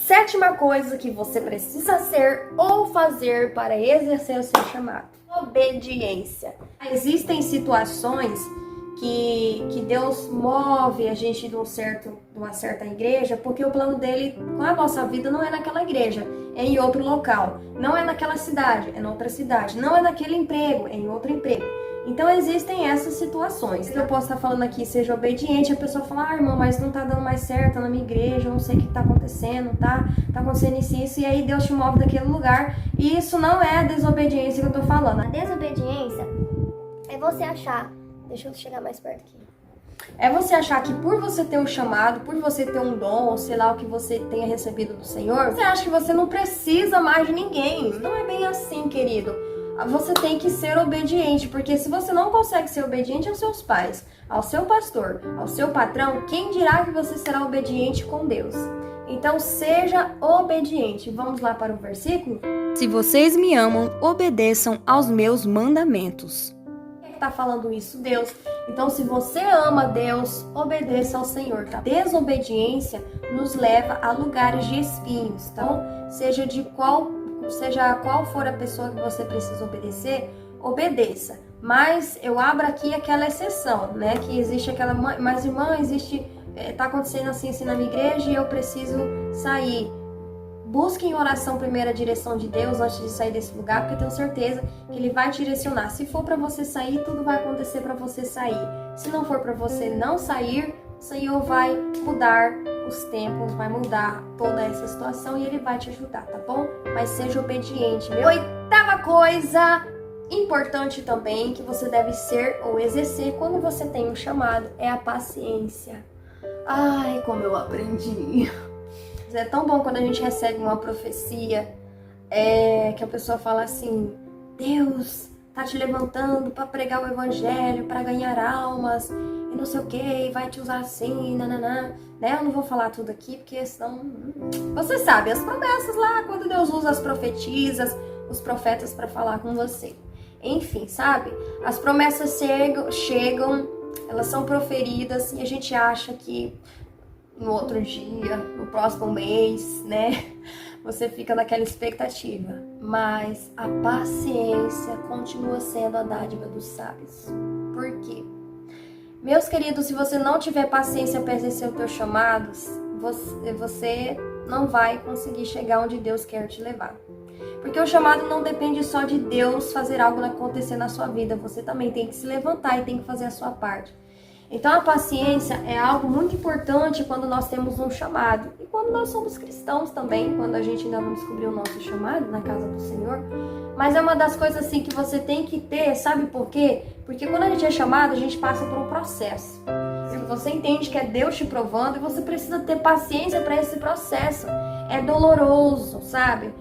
Sétima coisa que você precisa ser ou fazer para exercer o seu chamado: obediência. Existem situações que Deus move a gente de uma certa igreja, porque o plano dele com a nossa vida não é naquela igreja, é em outro local. Não é naquela cidade, é em outra cidade. Não é naquele emprego, é em outro emprego. Então existem essas situações. Eu posso estar falando aqui, seja obediente, a pessoa fala: irmão, mas não tá dando mais certo na minha igreja, eu não sei o que tá acontecendo, tá acontecendo isso, e aí Deus te move daquele lugar, e isso não é a desobediência que eu tô falando. A desobediência é você achar... Deixa eu chegar mais perto aqui. É você achar que por você ter um chamado, por você ter um dom, ou sei lá o que você tenha recebido do Senhor, você acha que você não precisa mais de ninguém. Não é bem assim, querido. Você tem que ser obediente, porque se você não consegue ser obediente aos seus pais, ao seu pastor, ao seu patrão, quem dirá que você será obediente com Deus? Então seja obediente. Vamos lá para o versículo? Se vocês me amam, obedeçam aos meus mandamentos. Tá falando isso? Deus. Então, se você ama Deus, obedeça ao Senhor, tá? Desobediência nos leva a lugares de espinhos, tá? Então, seja qual for a pessoa que você precisa obedecer, obedeça. Mas eu abro aqui aquela exceção, né? Que existe aquela, mas irmã, tá acontecendo assim na minha igreja e eu preciso sair. Busque em oração primeiro a direção de Deus antes de sair desse lugar, porque eu tenho certeza que Ele vai te direcionar. Se for para você sair, tudo vai acontecer para você sair. Se não for para você não sair, o Senhor vai mudar os tempos, vai mudar toda essa situação e Ele vai te ajudar, tá bom? Mas seja obediente. Oitava coisa importante também que você deve ser ou exercer quando você tem um chamado é a paciência. Ai, como eu aprendi! É tão bom quando a gente recebe uma profecia que a pessoa fala assim: Deus tá te levantando para pregar o evangelho, para ganhar almas e não sei o que, vai te usar assim, nananã, né? Eu não vou falar tudo aqui porque senão... Você sabe, as promessas lá, quando Deus usa as profetisas, os profetas para falar com você. Enfim, sabe? As promessas chegam, elas são proferidas e a gente acha que no outro dia, no próximo mês, né? Você fica naquela expectativa. Mas a paciência continua sendo a dádiva dos sábios. Por quê? Meus queridos, se você não tiver paciência para exercer os teus chamados, você não vai conseguir chegar onde Deus quer te levar. Porque o chamado não depende só de Deus fazer algo acontecer na sua vida. Você também tem que se levantar e tem que fazer a sua parte. Então a paciência é algo muito importante quando nós temos um chamado. E quando nós somos cristãos também, quando a gente ainda não descobriu o nosso chamado na casa do Senhor. Mas é uma das coisas assim que você tem que ter, sabe por quê? Porque quando a gente é chamado, a gente passa por um processo. Você entende que é Deus te provando e você precisa ter paciência para esse processo. É doloroso, sabe?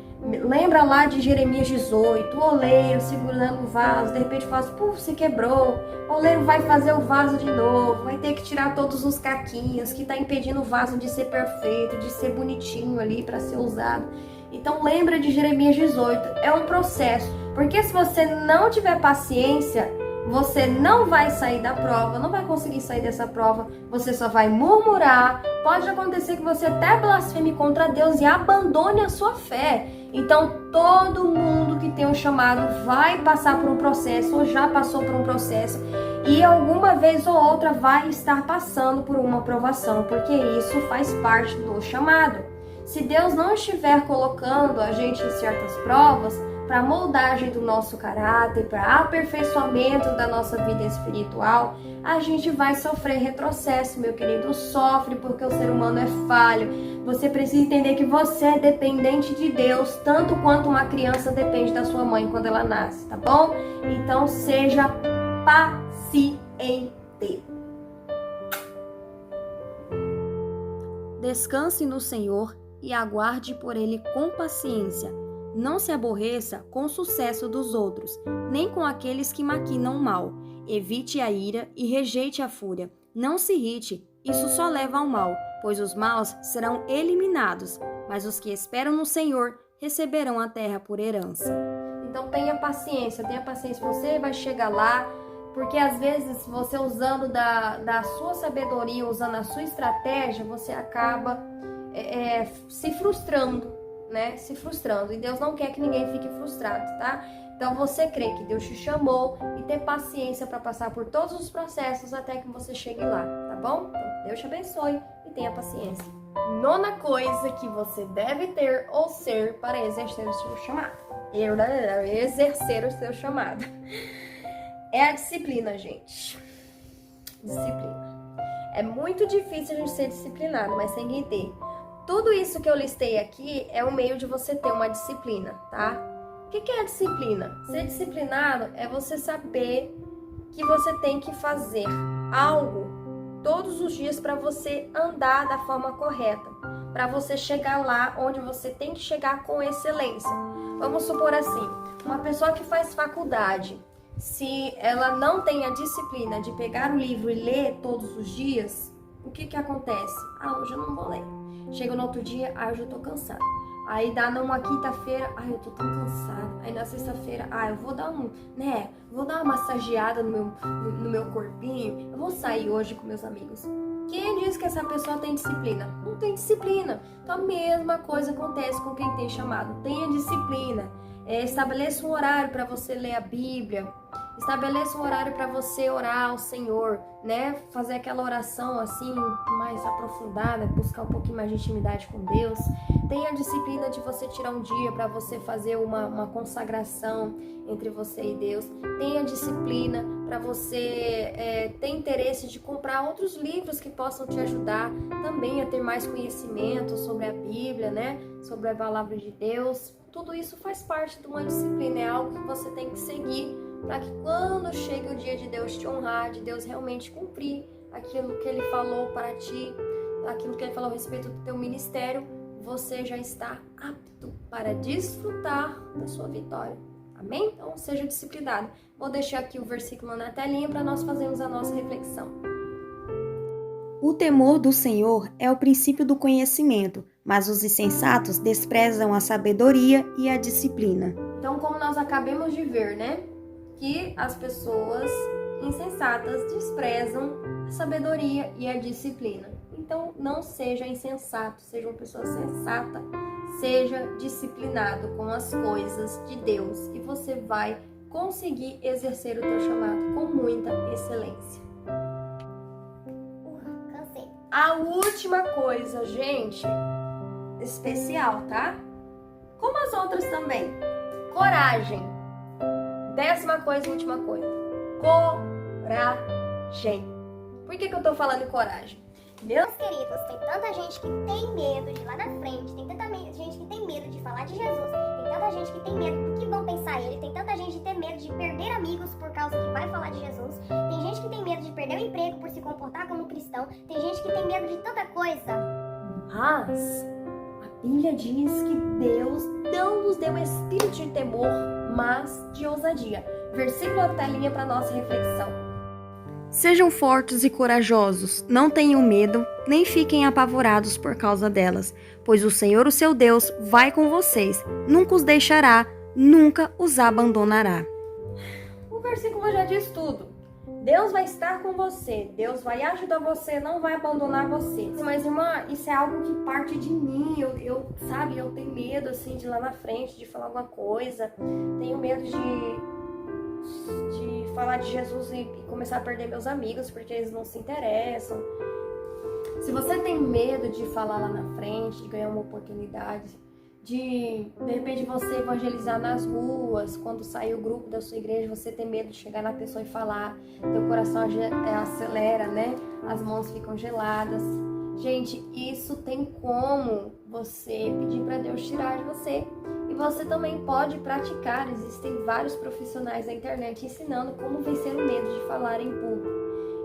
Lembra lá de Jeremias 18, o oleiro segurando o vaso, de repente faz, se quebrou, o oleiro vai fazer o vaso de novo, vai ter que tirar todos os caquinhos que está impedindo o vaso de ser perfeito, de ser bonitinho ali para ser usado. Então lembra de Jeremias 18, é um processo, porque se você não tiver paciência, você não vai sair da prova, não vai conseguir sair dessa prova, você só vai murmurar, pode acontecer que você até blasfeme contra Deus e abandone a sua fé. Então todo mundo que tem um chamado vai passar por um processo, ou já passou por um processo, e alguma vez ou outra vai estar passando por uma provação, porque isso faz parte do chamado. Se Deus não estiver colocando a gente em certas provas, para moldagem do nosso caráter, para aperfeiçoamento da nossa vida espiritual, a gente vai sofrer retrocesso, meu querido. Sofre porque o ser humano é falho. Você precisa entender que você é dependente de Deus, tanto quanto uma criança depende da sua mãe quando ela nasce, tá bom? Então seja paciente. Descanse no Senhor e aguarde por Ele com paciência. Não se aborreça com o sucesso dos outros, nem com aqueles que maquinam mal. Evite a ira e rejeite a fúria. Não se irrite, isso só leva ao mal, pois os maus serão eliminados, mas os que esperam no Senhor receberão a terra por herança. Então tenha paciência, você vai chegar lá, porque às vezes você usando da sua sabedoria, usando a sua estratégia, você acaba se frustrando, né? Se frustrando. E Deus não quer que ninguém fique frustrado, tá? Então você crê que Deus te chamou e ter paciência para passar por todos os processos até que você chegue lá, tá bom? Então, Deus te abençoe e tenha paciência. Nona coisa que você deve ter ou ser para exercer o seu chamado. Exercer o seu chamado. É a disciplina, gente. Disciplina. É muito difícil a gente ser disciplinado, mas tem que ter. Tudo isso que eu listei aqui é um meio de você ter uma disciplina, tá? O que é a disciplina? Ser disciplinado é você saber que você tem que fazer algo todos os dias para você andar da forma correta, para você chegar lá onde você tem que chegar com excelência. Vamos supor assim, uma pessoa que faz faculdade, se ela não tem a disciplina de pegar o livro e ler todos os dias, o que acontece? Hoje eu não vou ler. Chega no outro dia, hoje eu tô cansada. Aí dá numa quinta-feira, eu tô tão cansada. Aí na sexta-feira, eu vou dar vou dar uma massageada no meu corpinho. Eu vou sair hoje com meus amigos. Quem diz que essa pessoa tem disciplina? Não tem disciplina. Então a mesma coisa acontece com quem tem chamado. Tenha disciplina. Estabeleça um horário para você ler a Bíblia. Estabeleça um horário para você orar ao Senhor, né? Fazer aquela oração assim, mais aprofundada, buscar um pouquinho mais de intimidade com Deus. Tenha a disciplina de você tirar um dia para você fazer uma consagração entre você e Deus. Tenha disciplina para você ter interesse de comprar outros livros que possam te ajudar também a ter mais conhecimento sobre a Bíblia, né? Sobre a palavra de Deus. Tudo isso faz parte de uma disciplina, é algo que você tem que seguir para que quando chegue o dia de Deus te honrar, de Deus realmente cumprir aquilo que Ele falou para ti, aquilo que Ele falou a respeito do teu ministério, você já está apto para desfrutar da sua vitória. Amém? Então seja disciplinado. Vou deixar aqui o versículo na telinha para nós fazermos a nossa reflexão. O temor do Senhor é o princípio do conhecimento, mas os insensatos desprezam a sabedoria e a disciplina. Então, como nós acabamos de ver, né? Que as pessoas insensatas desprezam a sabedoria e a disciplina. Então, não seja insensato, seja uma pessoa sensata, seja disciplinado com as coisas de Deus e você vai conseguir exercer o teu chamado com muita excelência. Cansei. A última coisa, gente, especial, tá? Como as outras também. Coragem. 10ª coisa e última coisa. Coragem. Por que eu tô falando em coragem? Meus queridos, tem tanta gente que tem medo de ir lá na frente, tem tanta gente que tem medo de falar de Jesus, tem tanta gente que tem medo do que vão pensar ele, tem tanta gente que tem medo de perder amigos por causa que vai falar de Jesus, tem gente que tem medo de perder o emprego por se comportar como cristão, tem gente que tem medo de tanta coisa. Mas a Bíblia diz que Deus não nos deu espírito de temor, mas de ousadia. Versículo da telinha para nossa reflexão. Sejam fortes e corajosos, não tenham medo, nem fiquem apavorados por causa delas, pois o Senhor, o seu Deus, vai com vocês, nunca os deixará, nunca os abandonará. O versículo já diz tudo. Deus vai estar com você, Deus vai ajudar você, não vai abandonar você. Mas, irmã, isso é algo que parte de mim, eu tenho medo, assim, de ir lá na frente, de falar alguma coisa, tenho medo de falar de Jesus e começar a perder meus amigos, porque eles não se interessam. Se você tem medo de falar lá na frente, de ganhar uma oportunidade, de repente você evangelizar nas ruas, quando sair o grupo da sua igreja, você tem medo de chegar na pessoa e falar, teu coração acelera, né? As mãos ficam geladas. Gente, isso tem como você pedir para Deus tirar de você. E você também pode praticar. Existem vários profissionais na internet ensinando como vencer o medo de falar em público.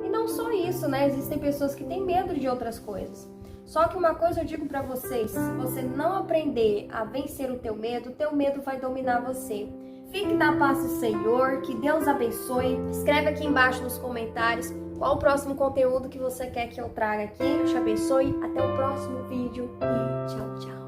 E não só isso, né? Existem pessoas que têm medo de outras coisas. Só que uma coisa eu digo para vocês, se você não aprender a vencer o teu medo vai dominar você. Fique na paz do Senhor, que Deus abençoe. Escreve aqui embaixo nos comentários qual o próximo conteúdo que você quer que eu traga aqui. Deus te abençoe. Até o próximo vídeo e tchau, tchau.